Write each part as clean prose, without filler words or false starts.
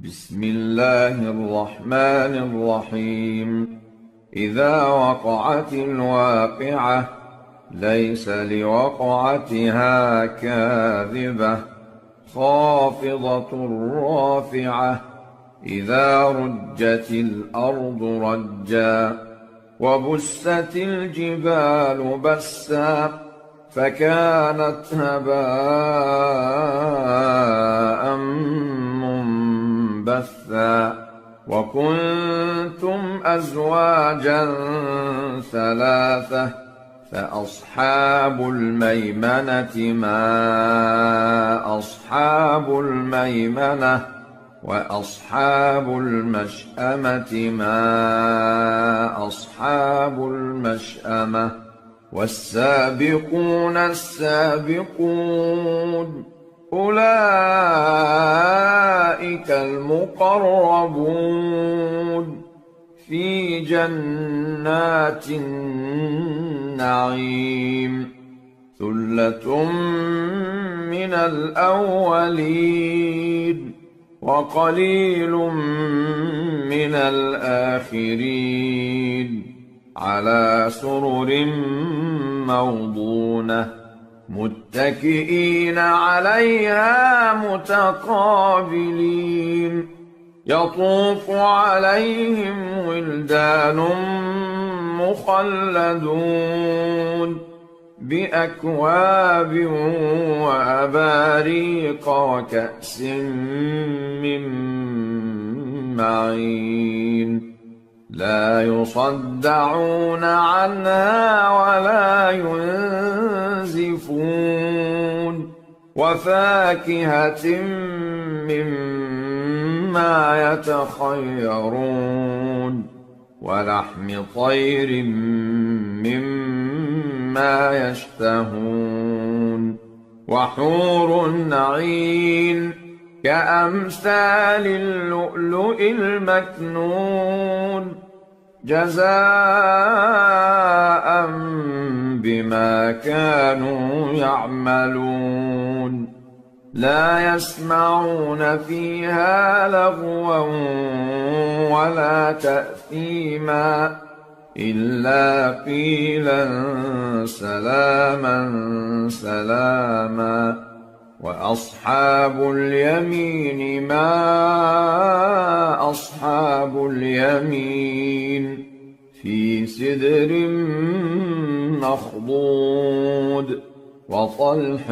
بسم الله الرحمن الرحيم. إذا وقعت الواقعة ليس لوقعتها كاذبة خافضة رافعة. إذا رجت الأرض رجا وبست الجبال بسا فكانت هباء منبثا. وكنتم أزواجا ثلاثة فأصحاب الميمنة ما أصحاب الميمنة وأصحاب المشأمة ما أصحاب المشأمة. والسابقون السابقون أولئك المقربون في جنات النعيم. ثلة من الأولين وقليل من الآخرين. على سرر موضونة متكئين عليها متقابلين. يطوف عليهم ولدان مخلدون بأكواب وأباريق وكأس من معين. لا يصدعون عنها ولا ينزفون. وفاكهة مما يتخيرون ولحم طير مما يشتهون. وحور عين كأمثال اللؤلؤ المكنون جزاء بما كانوا يعملون. لا يسمعون فيها لغوا ولا تأثيما إلا قيلا سلاما سلاما. وأصحاب اليمين ما أصحاب اليمين في سدر مخضود وطلح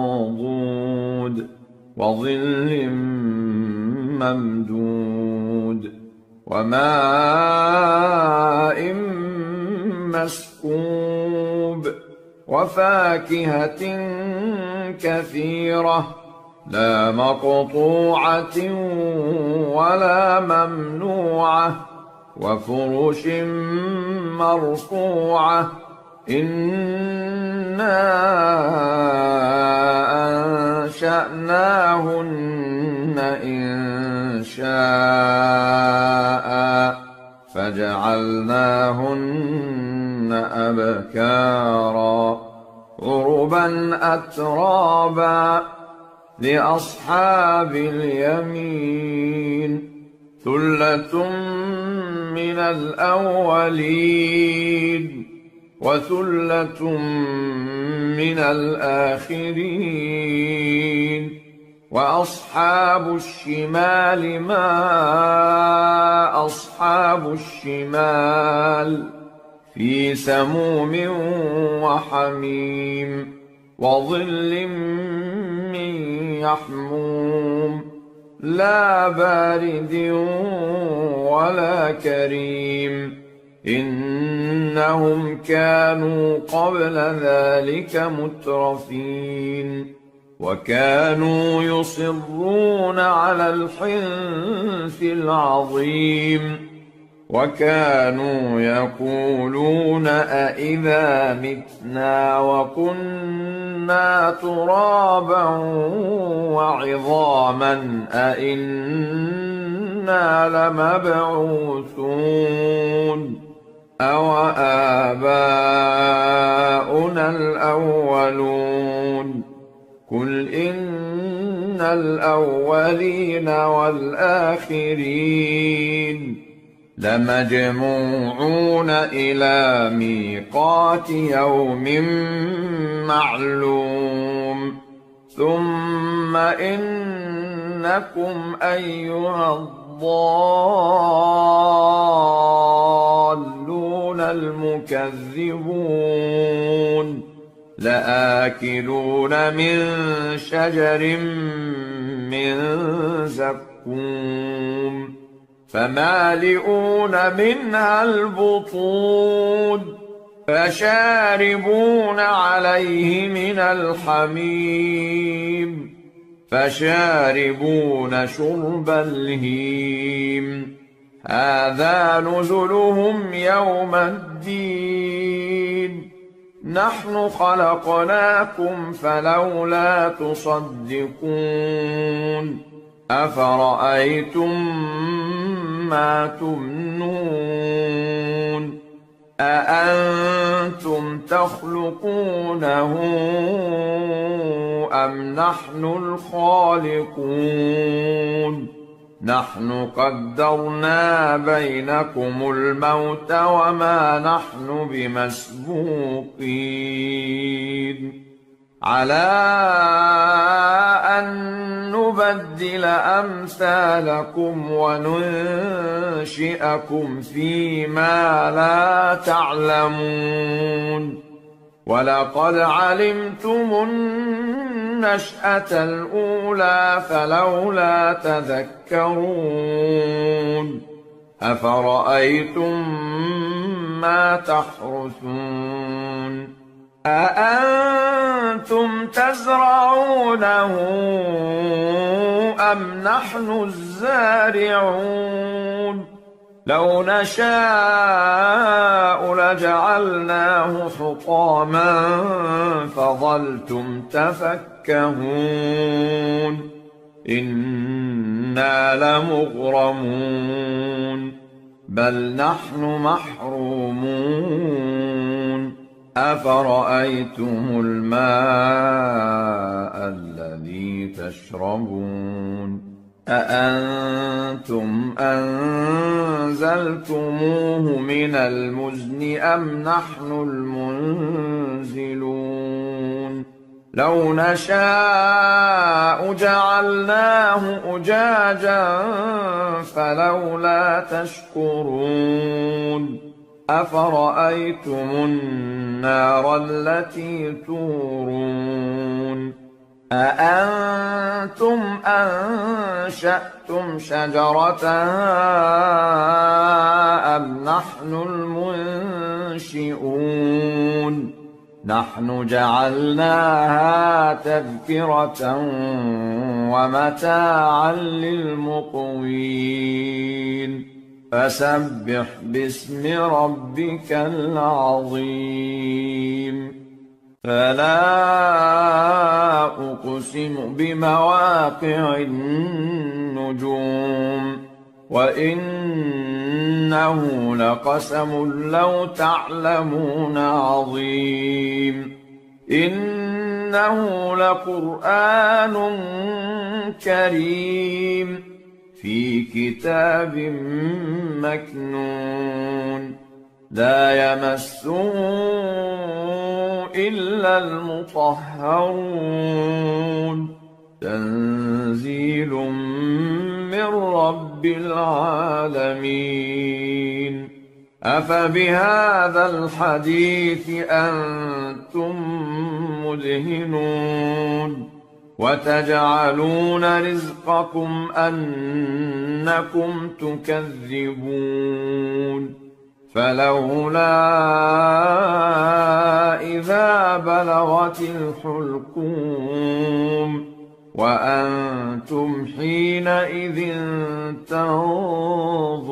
منضود وظل ممدود وماء مسكوب وفاكهة كثيرة لا مقطوعة ولا ممنوعة وفرش مرفوعة. إنا أنشأناهن إنشاء فجعلناهن أبكارا عربا أترابا لأصحاب اليمين. ثلة من الأولين وثلة من الآخرين. وأصحاب الشمال ما أصحاب الشمال في سموم وحميم وظل من يحموم لا بارد ولا كريم. إنهم كانوا قبل ذلك مترفين وكانوا يصرون على الحنث العظيم. وكانوا يقولون أإذا متنا وكنا ترابا وعظاما أإنا لمبعوثون أو آباؤنا الأولون. قل إن الأولين والآخرين لمجموعون إلى ميقات يوم معلوم ثم إنكم أيها الضالون المكذبون لآكلون من شجر من زقوم فمالئون منها البطون فشاربون عليه من الحميم فشاربون شرب الهيم هذا نزلهم يوم الدين نحن خلقناكم فلولا تصدقون أفرأيتم ما تمنون أأنتم تخلقونه أم نحن الخالقون نحن قدرنا بينكم الموت وما نحن بمسبوقين على أن نبدل أمثالكم وننشئكم فيما لا تعلمون ولقد علمتم النشأة الأولى فلولا تذكرون أفرأيتم ما تحرثون أأنتم تزرعونه أم نحن الزارعون لو نشاء لجعلناه حطاما فظلتم تفكهون إنا لمغرمون بل نحن محرومون أفرأيتم الماء الذي تشربون أأنتم أنزلتموه من المزن أم نحن المنزلون لو نشاء جعلناه أجاجا فلولا تشكرون أفرأيتم النار التي تورون أأنتم أنشأتم شجرتها أم نحن المنشئون نحن جعلناها تذكرة ومتاعا للمقوين فسبح باسم ربك العظيم فلا أقسم بمواقع النجوم وإنه لقسم لو تعلمون عظيم إنه لقرآن كريم في كتاب مكنون لا يمسه إلا المطهرون تنزيل من رب العالمين أفبهذا الحديث أنتم مدهنون وتجعلون رزقكم أنكم تكذبون فلولا إذا بلغت الحلقوم وأنتم حينئذ تنظرون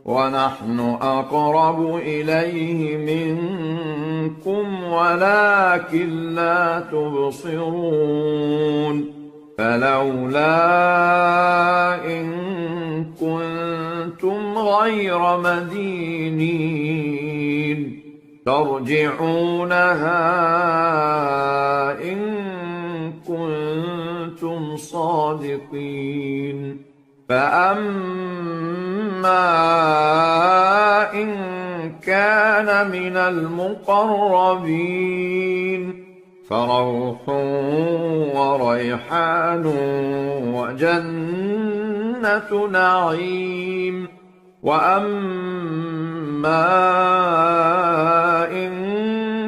ونحن أقرب إليه منكم ولكن لا تبصرون فلولا إن كنتم غير مدينين ترجعونها إن كنتم كنتم صادقين فأما إن كان من المقربين فروح وريحان وجنة نعيم وأما إن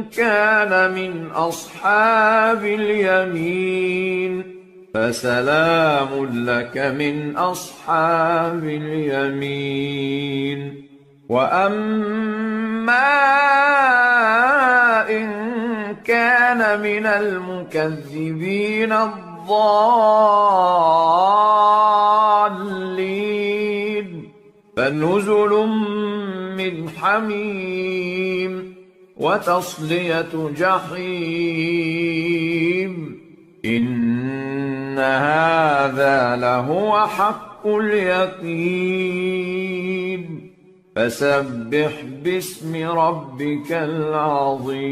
كان من أصحاب اليمين فسلام لك من أصحاب اليمين وأما إن كان من المكذبين الضالين فنزل من حميم وتصلية جحيم إن هذا لهو حق اليقين فسبح باسم ربك العظيم